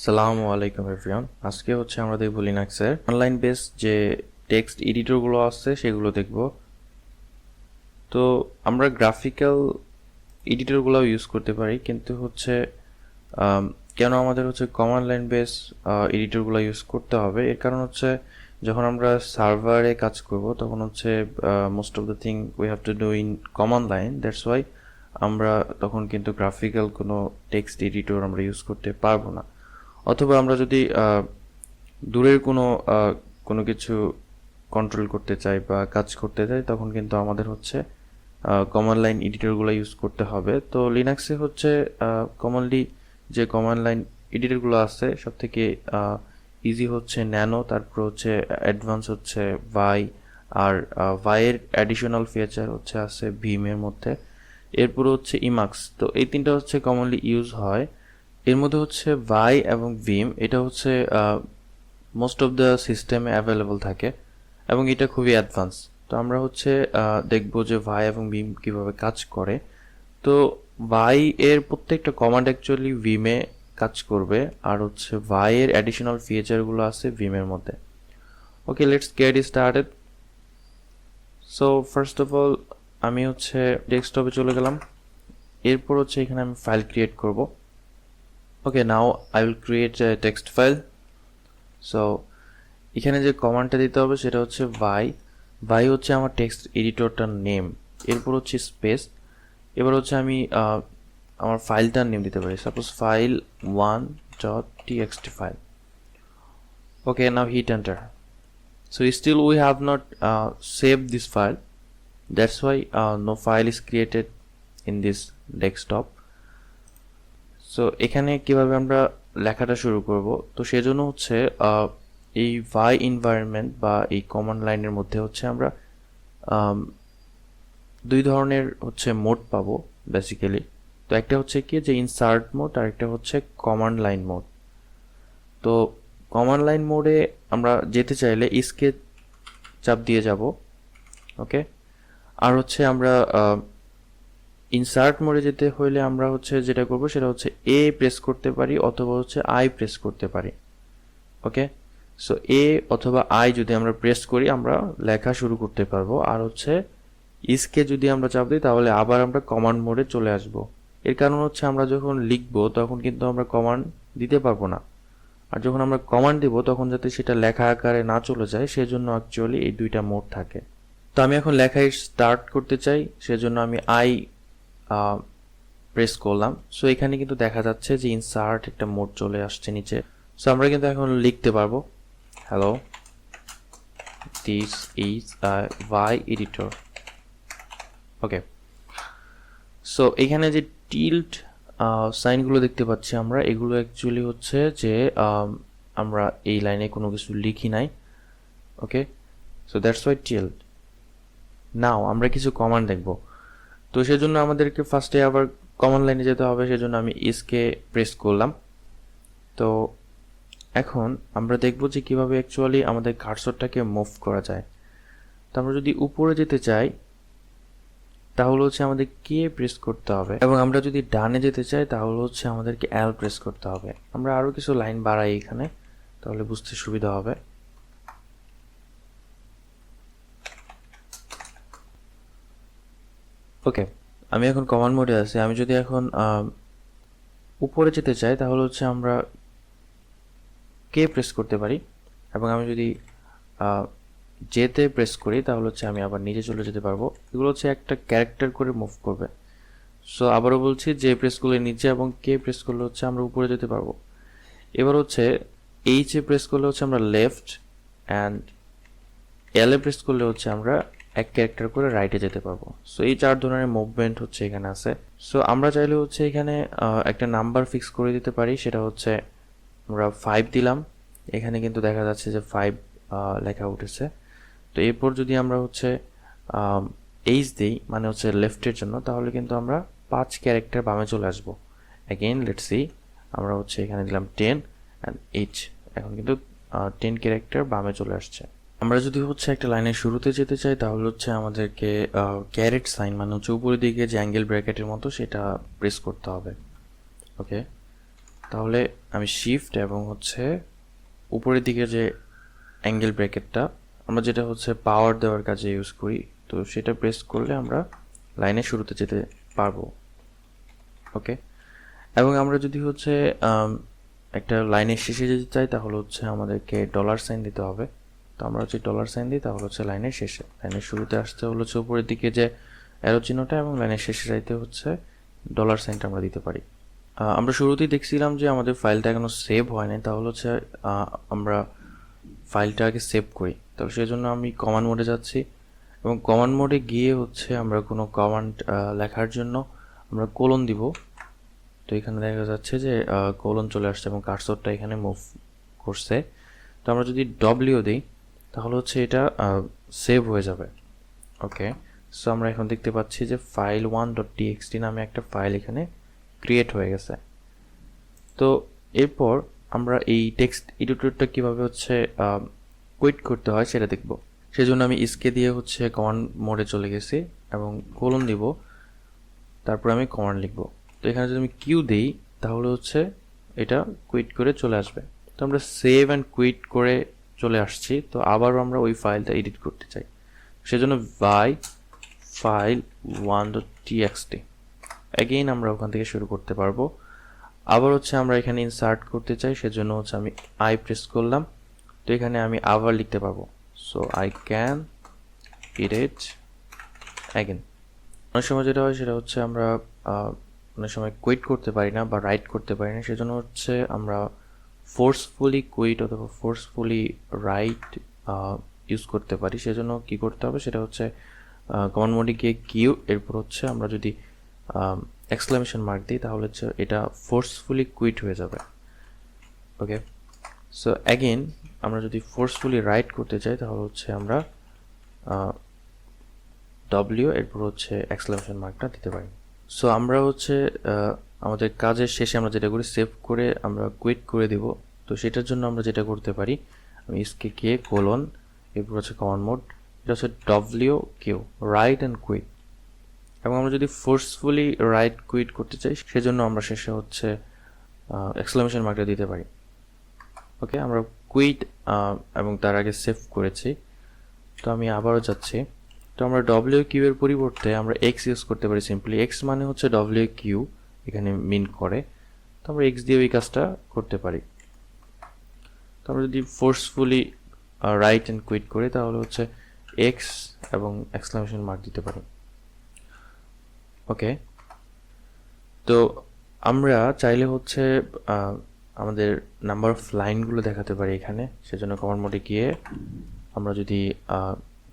আসসালামু আলাইকুম এভরিওয়ান। আজকে হচ্ছে আমরা দেখব লিনাক্সের অনলাইন বেস যে টেক্সট এডিটরগুলো আছে সেগুলো দেখব। তো আমরা গ্রাফিক্যাল এডিটরগুলো ইউজ করতে পারি, কিন্তু হচ্ছে কেন আমাদের হচ্ছে কমান্ড লাইন বেস এডিটরগুলো ইউজ করতে হবে, এর কারণ হচ্ছে যখন আমরা সার্ভারে কাজ করব তখন হচ্ছে most of the thing we have to do in command line. That's why আমরা তখন কিন্তু গ্রাফিক্যাল কোনো টেক্সট এডিটর আমরা ইউজ করতে পারবো না। অথবা আমরা যদি দূরের কোনো কিছু কন্ট্রোল করতে চাই বা কাজ করতে চাই তখন কিন্তু আমাদের হচ্ছে কমান্ড লাইন এডিটরগুলো ইউজ করতে হবে। তো লিনাক্সে হচ্ছে কমনলি যে কমান্ড লাইন এডিটরগুলো আছে সব থেকে ইজি হচ্ছে ন্যানো, তারপর হচ্ছে অ্যাডভান্স হচ্ছে ভাই, আর ভাইয়ের অ্যাডিশনাল ফিচার হচ্ছে আছে ভিমের মধ্যে, এরপর হচ্ছে ইমাক্স। তো এই তিনটা হচ্ছে কমনলি ইউজ হয়। এর মধ্যে হচ্ছে ভাই এবং ভিম, এটা হচ্ছে মোস্ট অফ দ্য সিস্টেমে অ্যাভেলেবল থাকে এবং এটা খুবই অ্যাডভান্স। তো আমরা হচ্ছে দেখব যে ভাই এবং ভিম কিভাবে কাজ করে। তো ভাই এর প্রত্যেকটা কমান্ড অ্যাকচুয়ালি ভিমে কাজ করবে, আর হচ্ছে ভাই এর অ্যাডিশনাল ফিচারগুলো আছে ভিমের মধ্যে। Okay, let's get started. So first of all আমি হচ্ছে ডেস্কটপে চলে গেলাম। এরপর হচ্ছে এখানে আমি ফাইল ক্রিয়েট করব। Okay, now I will create a text file. So এখানে যে কমান্ডটা দিতে হবে সেটা হচ্ছে ভাই হচ্ছে আমার টেক্সট এডিটরটার নেম, এরপর হচ্ছে স্পেস। এবার হচ্ছে আমি আমার ফাইলটার নেম দিতে পারি, suppose file 1.txt file. Okay, now hit enter. So still we have not saved this file, that's why no file is created in this desktop. So এখানে কিভাবে আমরা লেখাটা শুরু করব, তো সেজন্য হচ্ছে এই ভাই এনভায়রনমেন্ট বা এই কমান্ড লাইনের মধ্যে হচ্ছে আমরা দুই ধরনের হচ্ছে মোড পাবো বেসিক্যালি। তো একটা হচ্ছে কি যে ইনসার্ট মোড, আর একটা হচ্ছে কমান্ড লাইন মোড। তো কমান্ড লাইন মোডে আমরা যেতে চাইলে ইসকে চাপ দিয়ে যাব। ওকে, আর হচ্ছে আমরা ইনসার্ট মোডে যেতে হলে আমরা হচ্ছে যেটা করব সেটা হচ্ছে এ প্রেস করতে পারি অথবা হচ্ছে আই প্রেস করতে পারি। ওকে, সো এ অথবা আই যদি আমরা প্রেস করি আমরা লেখা শুরু করতে পারবো, আর হচ্ছে ইসকে যদি আমরা চাপ দিই তাহলে আবার আমরা কমান্ড মোডে চলে আসব। এর কারণ হচ্ছে আমরা যখন লিখবো তখন কিন্তু আমরা কমান্ড দিতে পারবো না, আর যখন আমরা কমান্ড দিব তখন যাতে সেটা লেখা আকারে না চলে যায় সেজন্য অ্যাকচুয়ালি এই দুইটা মোড থাকে। তো আমি এখন লেখাই স্টার্ট করতে চাই, সেজন্য আমি আই প্রেস করলাম। সো এখানে কিন্তু দেখা যাচ্ছে যে ইনসার্ট একটা মোড চলে আসছে নিচে। সো আমরা কিন্তু এখন লিখতে পারবো, হ্যালো দিস ইজ ভাই এডিটর। ওকে, সো এখানে যে টিল্ট সাইনগুলো দেখতে পাচ্ছি আমরা, এগুলো অ্যাকচুয়ালি হচ্ছে যে আমরা এই লাইনে কোনো কিছু লিখি নাই। ওকে, সো দ্যাটস ওয়াই টিল্ট। নাও আমরা কিছু কমান্ড দেখব, তো সেজন্য আমাদেরকে ফার্স্টে আবার কমান্ড লাইনে যেতে হবে, সেজন্য আমি ইসকে প্রেস করলাম। তো এখন আমরা দেখব যে কিভাবে অ্যাকচুয়ালি আমাদের কার্সরটাকে মুভ করা যায়। তো আমরা যদি উপরে যেতে চাই তাহলে হচ্ছে আমাদের কে প্রেস করতে হবে, এবং আমরা যদি ডানে যেতে চাই তাহলে হচ্ছে আমাদেরকে এল প্রেস করতে হবে। আমরা আরো কিছু লাইন বাড়াই এখানে, তাহলে বুঝতে সুবিধা হবে। ওকে, আমি এখন কমান্ড মোডে আছি। আমি যদি এখন উপরে যেতে চাই তাহলে হচ্ছে আমরা কে প্রেস করতে পারি, এবং আমি যদি যেতে প্রেস করি তাহলে হচ্ছে আমি আবার নিচে চলে যেতে পারবো। এগুলো হচ্ছে একটা ক্যারেক্টার করে মুভ করবে। সো আবারও বলছি, যে প্রেস করলে নিচে এবং কে প্রেস করলে হচ্ছে আমরা উপরে যেতে পারবো। এবার হচ্ছে এইচ এ প্রেস করলে হচ্ছে আমরা left, and L A press করলে হচ্ছে আমরা এক ক্যারেক্টার করে রাইটে যেতে পারবো। সো এই চার ধরনের মুভমেন্ট হচ্ছে এখানে আছে। সো আমরা চাইলে হচ্ছে এখানে একটা নাম্বার ফিক্স করে দিতে পারি, সেটা হচ্ছে আমরা 5 দিলাম। এখানে কিন্তু দেখা যাচ্ছে যে 5 লেখা উঠেছে। তো এরপর যদি আমরা হচ্ছে এইচ দিই, মানে হচ্ছে লেফটের জন্য, তাহলে কিন্তু আমরা 5 ক্যারেক্টার বামে চলে আসবো। অ্যাগেইন লেটস সি, আমরা হচ্ছে এখানে দিলাম 10 অ্যান্ড এইচ, এখন কিন্তু 10 ক্যারেক্টার বামে চলে আসছে। আমরা যদি হচ্ছে একটা লাইনের শুরুতে যেতে চাই তাহলে হচ্ছে আমাদেরকে ক্যারেট সাইন, মানে হচ্ছে উপরের দিকে যে অ্যাঙ্গেল ব্র্যাকেটের মতো, সেটা প্রেস করতে হবে। ওকে, তাহলে আমি শিফট এবং হচ্ছে উপরের দিকে যে অ্যাঙ্গেল ব্র্যাকেটটা আমরা যেটা হচ্ছে পাওয়ার দেওয়ার কাজে ইউজ করি, তো সেটা প্রেস করলে আমরা লাইনের শুরুতে যেতে পারবো। ওকে, এবং আমরা যদি হচ্ছে একটা লাইনের শেষে যেতে চাই তাহলে হচ্ছে আমাদেরকে ডলার সাইন দিতে হবে। তো আমরা হচ্ছে ডলার সাইন দিই, তাহলে হচ্ছে লাইনের শেষে, লাইনের শুরুতে আসতে হলো হচ্ছে উপরের দিকে যে অ্যারো চিহ্নটা, এবং লাইনের শেষে যাইতে হচ্ছে ডলার সাইনটা আমরা দিতে পারি। আমরা শুরুতেই দেখছিলাম যে আমাদের ফাইলটা এখনো সেভ হয় নাই, তাহলে হচ্ছে আমরা ফাইলটা আগে সেভ করি। তাহলে সেই জন্য আমি কমান্ড মোডে যাচ্ছি, এবং কমান্ড মোডে গিয়ে হচ্ছে আমরা কোনো কমান্ড লেখার জন্য আমরা কোলন দিব। তো এখানে দেখা যাচ্ছে যে কোলন চলে আসছে এবং কার্সরটা এখানে মুভ করছে। তো আমরা যদি ডব্লিউ দিই তাহলে হচ্ছে এটা সেভ হয়ে যাবে। ওকে, সো আমরা এখন দেখতে পাচ্ছি যে file1.txt নামে একটা ফাইল এখানে ক্রিয়েট হয়ে গেছে। তো এরপর আমরা এই টেক্সট এডিটরটা কীভাবে হচ্ছে কুইট করতে হয় সেটা দেখব। সেজন্য আমি ইসকে দিয়ে হচ্ছে কমান্ড মোডে চলে গেছি এবং কোলন দিব, তারপর আমি কমান্ড লিখব। তো এখানে যদি আমি কিউ দিই তাহলে হচ্ছে এটা কুইট করে চলে আসবে। তো আমরা সেভ অ্যান্ড কুইট করে চলে আসছি। তো আবারও আমরা ওই ফাইলটা এডিট করতে চাই, সেজন্য ভাই file1.txt অ্যাগেইন আমরা ওখান থেকে শুরু করতে পারবো। আবার হচ্ছে আমরা এখানে ইনসার্ট করতে চাই, সেজন্য হচ্ছে আমি আই প্রেস করলাম। তো এখানে আমি আবার লিখতে পারবো, so I can edit again. অনেক সময় যেটা হয় সেটা হচ্ছে আমরা অনেক সময় কুইট করতে পারি না বা রাইট করতে পারি না, সেজন্য হচ্ছে আমরা ফোর্সফুলি কুইট অথবা ফোর্সফুলি রাইট ইউজ করতে পারি। সেজন্য কি করতে হবে সেটা হচ্ছে কমান্ড মোডে গিয়ে কিউ, এরপর হচ্ছে আমরা যদি এক্সক্লামেশন মার্ক দিই তাহলে হচ্ছে এটা ফোর্সফুলি কুইট হয়ে যাবে। ওকে, সো অ্যাগেন আমরা যদি ফোর্সফুলি রাইট করতে চাই তাহলে হচ্ছে আমরা ডব্লিউ এরপর হচ্ছে এক্সক্লামেশন মার্কটা দিতে পারি। সো আমরা হচ্ছে আমাদের কাজের শেষে আমরা যেটা করি সেভ করে আমরা কুইট করে দিব। তো সেটার জন্য আমরা যেটা করতে পারি, আমি ইসকে কে কোলন এরপর হচ্ছে কমান্ড মোড, এটা হচ্ছে W Q write and quit. এবং আমরা যদি ফোর্সফুলি রাইট কুইট করতে চাই সেজন্য আমরা শেষে হচ্ছে এক্সক্লামেশন মার্কটা দিতে পারি। ওকে, আমরা কুইট এবং তার আগে সেভ করেছি। তো আমি আবারও যাচ্ছি। তো আমরা ডব্লিউ কিউ এর পরিবর্তে আমরা এক্স ইউজ করতে পারি সিম্পলি। এক্স মানে হচ্ছে ডব্লিউ কিউ এখানে মিন করে, তো আমরা এক্স দিয়ে ওই কাজটা করতে পারি। তো আমরা যদি ফোর্সফুলি রাইট অ্যান্ড কুইট করি তাহলে হচ্ছে এক্স এবং এক্সক্লামেশন মার্ক দিতে পারি। ওকে, তো আমরা চাইলে হচ্ছে আমাদের নাম্বার অফ লাইনগুলো দেখাতে পারি এখানে। সেজন্য কমান্ড মোডে গিয়ে আমরা যদি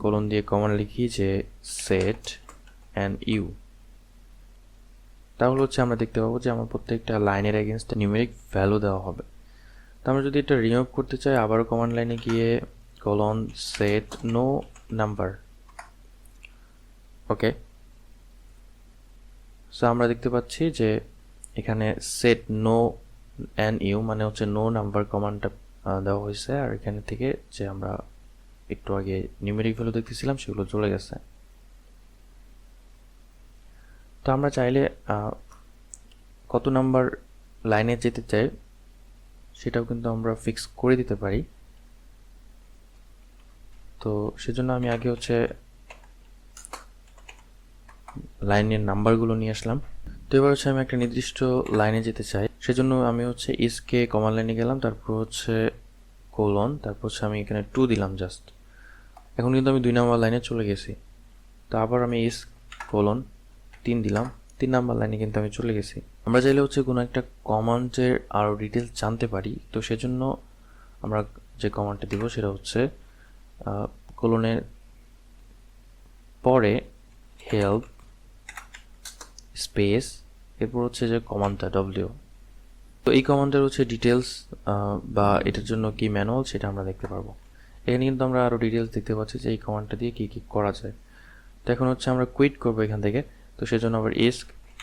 কোলন দিয়ে কমান্ড লিখি যে সেট অ্যান্ড ইউ, তাহলে হচ্ছে আমরা দেখতে পাবো যে আমার প্রত্যেকটা লাইনের এগেনস্টে নিউমেরিক ভ্যালু দেওয়া হবে। তো আমরা যদি এটা রিমুভ করতে চাই আবারও কমান্ড লাইনে গিয়ে কোলন সেট নো নাম্বার। ওকে, সো আমরা দেখতে পাচ্ছি যে এখানে সেট নো অ্যান্ড ইউ মানে হচ্ছে নো নাম্বার কমান্ডটা দেওয়া হয়েছে, আর এখানে থেকে যে আমরা একটু আগে নিউমেরিক ভ্যালু দেখতেছিলাম সেগুলো চলে গেছে। তো আমরা চাইলে কত নাম্বার লাইনে যেতে চাই সেটাও কিন্তু আমরা ফিক্স করে দিতে পারি। তো সেজন্য আমি আগে হচ্ছে লাইনের নাম্বারগুলো নিয়ে আসলাম। তো এবার হচ্ছে আমি একটা নির্দিষ্ট লাইনে যেতে চাই, সেজন্য আমি হচ্ছে ইসকে কমান্ড লাইনে গেলাম, তারপর হচ্ছে কোলন, তারপর হচ্ছে আমি এখানে 2 দিলাম জাস্ট। এখন কিন্তু আমি 2 নাম্বার লাইনে চলে গেছি। তো আবার আমি ইস কোলন 3 দিলাম, 3 নাম্বার লাইনে কিন্তু আমি চলে গেছি। আমরা চাইলে হচ্ছে কোনো একটা কমান্ডের আরও ডিটেলস জানতে পারি। তো সেজন্য আমরা যে কমান্ডটা দিব সেটা হচ্ছে কোলনের পরে হেল্প স্পেস এরপর হচ্ছে যে কমান্ডটা ডব্লিউ। তো এই কমান্ডের হচ্ছে ডিটেলস বা এটার জন্য কি ম্যানুয়াল সেটা আমরা দেখতে পারবো। এখানে কিন্তু আমরা আরও ডিটেলস দেখতে পাচ্ছি যে এই কমান্ডটা দিয়ে কী কী করা যায়। তো এখন হচ্ছে আমরা কুইট করবো এখান থেকে। তো সেজন্য আবার এস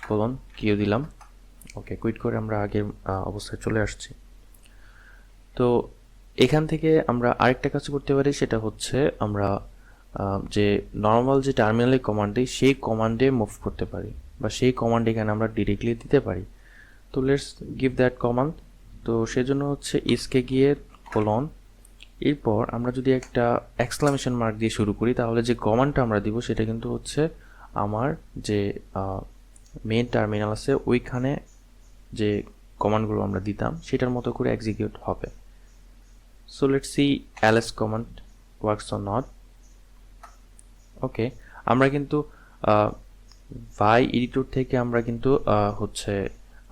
কোলন কিউ দিলাম। ওকে, কুইট করে আমরা আগের অবস্থায় চলে আসছি। তো এখান থেকে আমরা আরেকটা কাজ করতে পারি, সেটা হচ্ছে আমরা যে নর্মাল যে টার্মিনালে কমান্ড দিই সেই কমান্ডে মুভ করতে পারি বা সেই কমান্ড এখানে আমরা ডিরেক্টলি দিতে পারি। তো লেটস গিভ দ্যাট কমান্ড। তো সেজন্য হচ্ছে ইসকে গিয়ে কোলন, এরপর আমরা যদি একটা এক্সক্লামেশন মার্ক দিয়ে শুরু করি তাহলে যে কমান্ডটা আমরা দিব সেটা কিন্তু হচ্ছে আমার যে মেইন টার্মিনাল আছে ওইখানে যে কমান্ডগুলো আমরা দিতাম সেটার মতো করে এক্সিকিউট হবে। So let's see ls command works or not. Okay, আমরা কিন্তু ভাই এডিটর থেকে আমরা কিন্তু হচ্ছে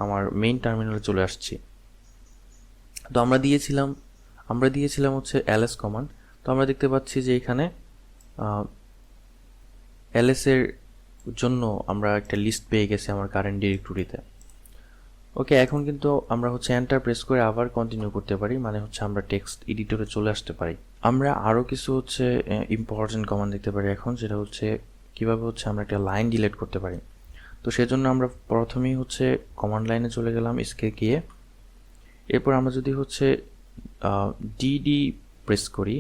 আমার মেইন টার্মিনালে চলে আসছি। তো আমরা দিয়েছিলাম হচ্ছে ls কমান্ড। তো আমরা দেখতে পাচ্ছি যে এখানে ls এর জন্য আমরা একটা লিস্ট পেয়ে গেছি আমার কারেন্ট ডিরেক্টরিতে। ওকে, এখন কিন্তু আমরা হচ্ছে এন্টার প্রেস করে আবার কন্টিনিউ করতে পারি, মানে হচ্ছে আমরা টেক্সট এডিটরে চলে আসতে পারি। আমরা আরও কিছু হচ্ছে ইম্পর্টেন্ট কমান্ড দেখতে পারি এখন, যেটা হচ্ছে কিভাবে হচ্ছে আমরা একটা লাইন ডিলিট করতে পারি। তো সেজন্য আমরা প্রথমেই হচ্ছে কমান্ড লাইনে চলে গেলাম ইসকে গিয়ে, এরপর আমরা যদি হচ্ছে ডি প্রেস করি,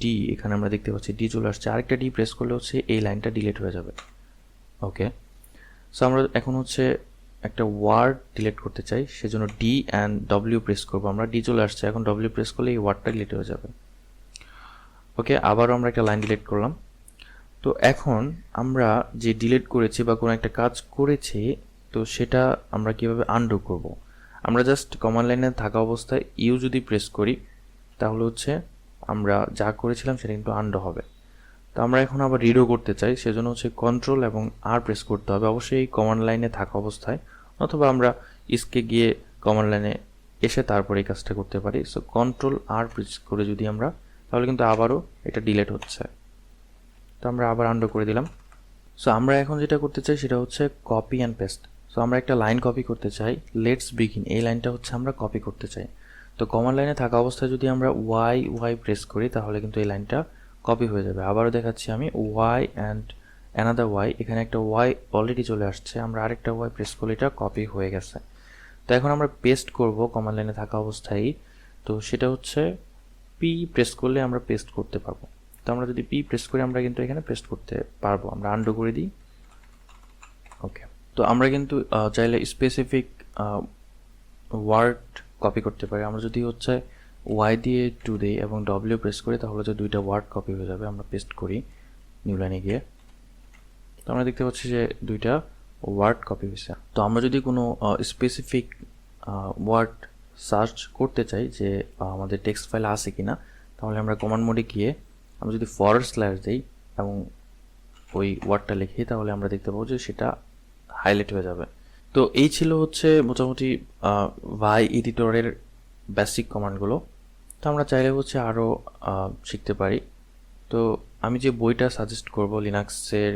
ডি এখানে আমরা দেখতে পাচ্ছি ডি চলে আসছে, আরেকটা ডি প্রেস করলে হচ্ছে এই লাইনটা ডিলিট হয়ে যাবে। ওকে, সো আমরা এখন হচ্ছে একটা ওয়ার্ড ডিলিট করতে চাই, সেজন্য ডি অ্যান্ড ডব্লিউ প্রেস করবো আমরা, ডি চলে আসছে, এখন ডব্লিউ প্রেস করলে এই ওয়ার্ডটা ডিলিট হয়ে যাবে। ওকে, আবারও আমরা একটা লাইন ডিলিট করলাম। তো এখন আমরা যে ডিলিট করেছি বা কোনো একটা কাজ করেছি, তো সেটা আমরা কিভাবে আনডু করব। আমরা জাস্ট কমান্ড লাইনে থাকা অবস্থায় ইউ যদি প্রেস করি তাহলে হচ্ছে আমরা যা করেছিলাম সেটা কিন্তু আনডু হবে। তো আমরা এখন আবার রিডও করতে চাই, সেজন্য হচ্ছে কন্ট্রোল এবং আর প্রেস করতে হবে, অবশ্যই কমান্ড লাইনে থাকা অবস্থায়, অথবা আমরা ইসকে গিয়ে কমান্ড লাইনে এসে তারপরে এই কাজটা করতে পারি। সো কন্ট্রোল আর প্রেস করে যদি আমরা, তাহলে কিন্তু আবারও এটা ডিলিট হচ্ছে। তো আমরা আবার আনডু করে দিলাম। সো আমরা এখন যেটা করতে চাই সেটা হচ্ছে কপি অ্যান্ড পেস্ট। সো আমরা একটা লাইন কপি করতে চাই, লেটস বিগিন, এই লাইনটা হচ্ছে আমরা কপি করতে চাই। তো কমান্ড লাইনে থাকা অবস্থায় যদি আমরা ওয়াই প্রেস করি তাহলে কিন্তু এই লাইনটা কপি হয়ে যাবে। আবারও দেখাচ্ছি আমি, ওয়াই অ্যান্ড অ্যানাদার ওয়াই, এখানে একটা ওয়াই অলরেডি চলে আসছে, আমরা আরেকটা ওয়াই প্রেস করলে এটা কপি হয়ে গেছে। তো এখন আমরা পেস্ট করব কমান্ড লাইনে থাকা অবস্থায়, তো সেটা হচ্ছে পি প্রেস করলে আমরা পেস্ট করতে পারবো। তো আমরা যদি পি প্রেস করি আমরা কিন্তু এখানে পেস্ট করতে পারবো। আমরা আনডু করে দিই। ওকে, তো আমরা কিন্তু চাইলে স্পেসিফিক ওয়ার্ড কপি করতে পারি। আমরা যদি হচ্ছে ওয়াই দিয়ে টু দিই এবং ডব্লিউ প্রেস করি তাহলে যে দুইটা ওয়ার্ড কপি হয়ে যাবে। আমরা পেস্ট করি নিউ লাইনে গিয়ে, তো আমরা দেখতে পাচ্ছি যে দুইটা ওয়ার্ড কপি হয়েছে। তো আমরা যদি কোনো স্পেসিফিক ওয়ার্ড সার্চ করতে চাই যে আমাদের টেক্সট ফাইলে আছে কিনা, তাহলে আমরা কমান্ড মোডে গিয়ে আমরা যদি ফরওয়ার্ড / দিই এবং ওই ওয়ার্ডটা লিখি তাহলে আমরা দেখতে পাবো যে সেটা হাইলাইট হয়ে যাবে। তো এই ছিল হচ্ছে মোটামুটি ভাই এডিটরের বেসিক কমান্ডগুলো। তো আমরা চাইলে হচ্ছে আরও শিখতে পারি। তো আমি যে বইটা সাজেস্ট করব লিনাক্সের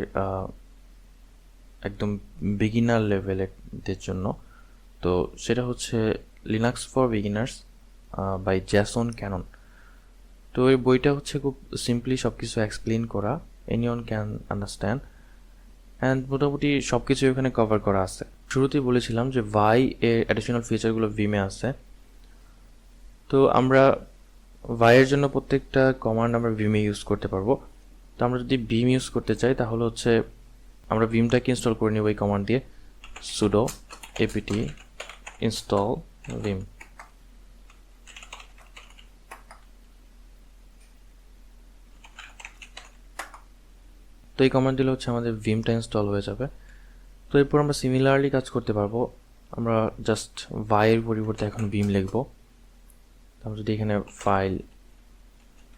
একদম বিগিনার লেভেলের জন্য, তো সেটা হচ্ছে Linux for beginners by Jason Cannon. তো এই বইটা হচ্ছে খুব সিম্পলি সব কিছু এক্সপ্লেন করা, এনিওয়ান ক্যান আন্ডারস্ট্যান্ড, অ্যান্ড মোটামুটি সব কিছু এখানে কভার করা আছে। শুরুতেই বলেছিলাম যে ভাই এর অ্যাডিশনাল ফিচারগুলো ভিমে আছে। তো আমরা ভাইয়ের জন্য প্রত্যেকটা কমান্ড আমরা ভিমে ইউজ করতে পারবো। তো আমরা যদি ভিম ইউজ করতে চাই তাহলে হচ্ছে আমরা ভিমটাকে ইনস্টল করে নিব এই কমান্ড দিয়ে, sudo apt install vim। তো এই কমান্ড দিলে হচ্ছে আমাদের ভিমটা ইনস্টল হয়ে যাবে। তো এরপর আমরা সিমিলারলি কাজ করতে পারবো। আমরা জাস্ট ভাইয়ের পরিবর্তে এখন ভিম লিখবো। আমরা যদি এখানে ফাইল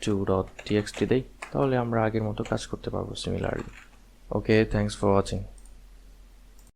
2.txt দেই তাহলে আমরা আগের মতো কাজ করতে পারবো similarly. Okay, thanks for watching.